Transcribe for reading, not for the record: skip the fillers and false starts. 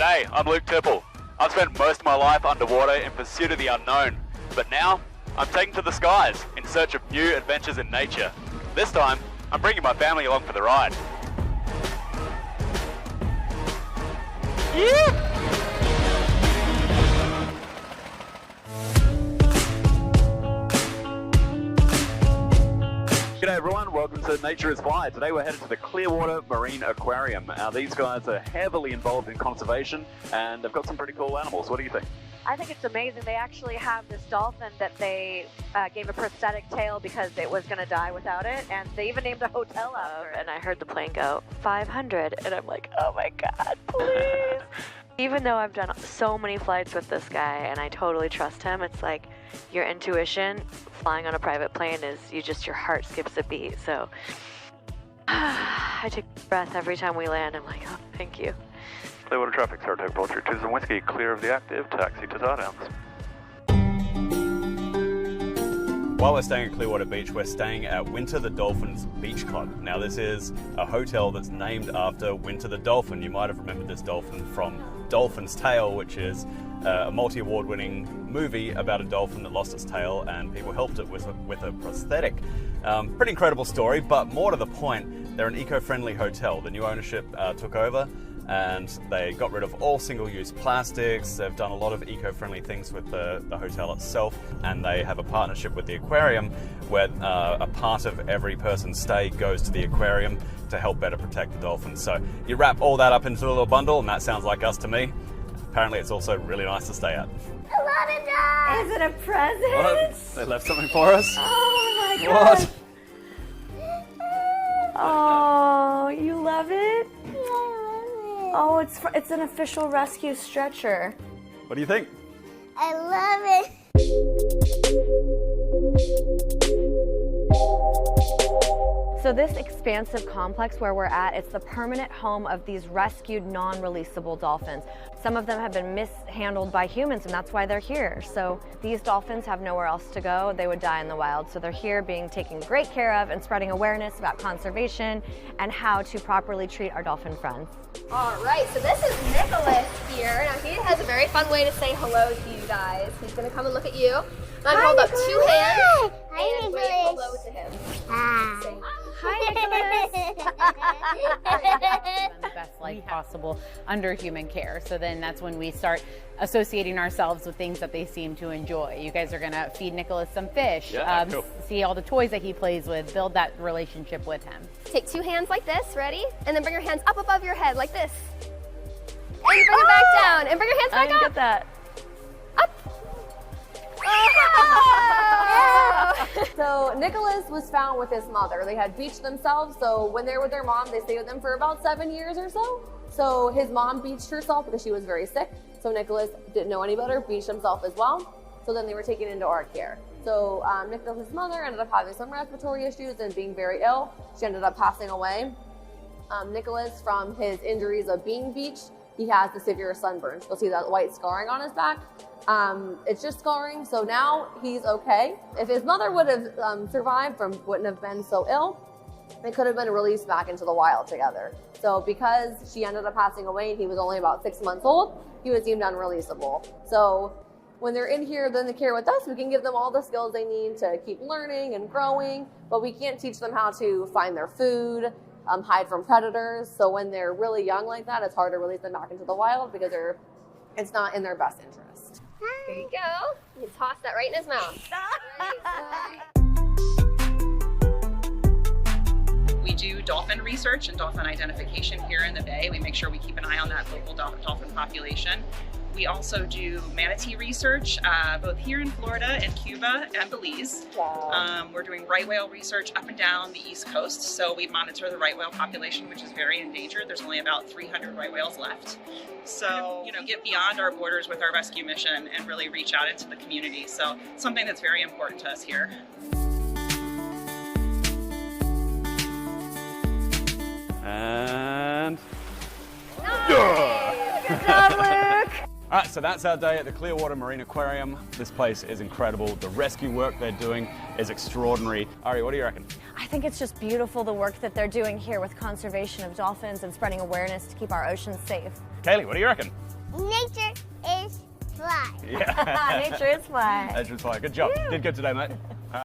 G'day, I'm Luke Tipple. I've spent most of my life underwater in pursuit of the unknown, but now I'm taking to the skies in search of new adventures in nature. This time, I'm bringing my family along for the ride. Yeah! G'day everyone, welcome to Nature is Fly. Today we're headed to the Clearwater Marine Aquarium. Now these guys are heavily involved in conservation and they've got some pretty cool animals. What do you think? I think it's amazing. They actually have this dolphin that they gave a prosthetic tail because it was going to die without it, and they even named a hotel after it. And I heard the plane go 500, and I'm like, oh my God, please. Even though I've done so many flights with this guy and I totally trust him, it's like your intuition flying on a private plane is your heart skips a beat. So I take a breath every time we land. I'm like, oh, thank you. Clearwater traffic, Saratoga Vulture 2 Whiskey, clear of the active, taxi to Tardowns. While we're staying at Clearwater Beach, we're staying at Winter the Dolphin's Beach Club. Now this is a hotel that's named after Winter the Dolphin. You might have remembered this dolphin from Dolphin's Tale, which is a multi-award winning movie about a dolphin that lost its tail and people helped it with a prosthetic. Pretty incredible story, but more to the point, they're an eco-friendly hotel. The new ownership took over and they got rid of all single-use plastics. They've done a lot of eco-friendly things with the hotel itself, and they have a partnership with the aquarium where a part of every person's stay goes to the aquarium to help better protect the dolphins. So you wrap all that up into a little bundle and that sounds like us to me. Apparently it's also really nice to stay at. A lot of dogs! Is it a present? What? They left something for us? Oh my God! What? Oh, you love it? Oh, it's an official rescue stretcher. What do you think? I love it. So this expansive complex where we're at, it's the permanent home of these rescued non-releasable dolphins. Some of them have been mishandled by humans and that's why they're here. So these dolphins have nowhere else to go. They would die in the wild. So they're here being taken great care of and spreading awareness about conservation and how to properly treat our dolphin friends. All right, so this is Nicholas here. Now he has a very fun way to say hello to you guys. He's gonna come and look at you. I'm gonna hold up 2 hands and wave hello to him. Say, Hi, Nicholas. The best life possible under human care. So then that's when we start associating ourselves with things that they seem to enjoy. You guys are gonna feed Nicholas some fish, Cool. see all the toys that he plays with, build that relationship with him. take 2 hands like this, ready? And then bring your hands up above your head like this. And bring it back down. And bring your hands I back didn't up. get that. So Nicholas was found with his mother. They had beached themselves, so when they were with their mom, they stayed with them for about 7 years or so. So his mom beached herself because she was very sick. So Nicholas didn't know any better, beached himself as well. So then they were taken into our care. So Nicholas's mother ended up having some respiratory issues and being very ill. She ended up passing away. Nicholas, from his injuries of being beached, he has the severe sunburn. You'll see that white scarring on his back. It's just scarring, so now he's okay. If his mother would have survived wouldn't have been so ill, they could have been released back into the wild together. So because she ended up passing away and he was only about 6 months old, he was deemed unreleasable. So when they're in here, then the care with us, we can give them all the skills they need to keep learning and growing, but we can't teach them how to find their food, hide from predators. So when they're really young like that, it's hard to release them back into the wild because it's not in their best interest. Here you go. You toss that right in his mouth. We do dolphin research and dolphin identification here in the Bay. We make sure we keep an eye on that local dolphin population. We also do manatee research, both here in Florida and Cuba and Belize. Wow. We're doing right whale research up and down the East Coast. So we monitor the right whale population, which is very endangered. There's only about 300 right whales left. So, get beyond our borders with our rescue mission and really reach out into the community. So something that's very important to us here. And... Good job, Luke. All right, so that's our day at the Clearwater Marine Aquarium. This place is incredible. The rescue work they're doing is extraordinary. Ari, what do you reckon? I think it's just beautiful, the work that they're doing here with conservation of dolphins and spreading awareness to keep our oceans safe. Kaylee, what do you reckon? Nature is fly. Yeah. Nature is fly. Nature is fly. Good job. Did good today, mate.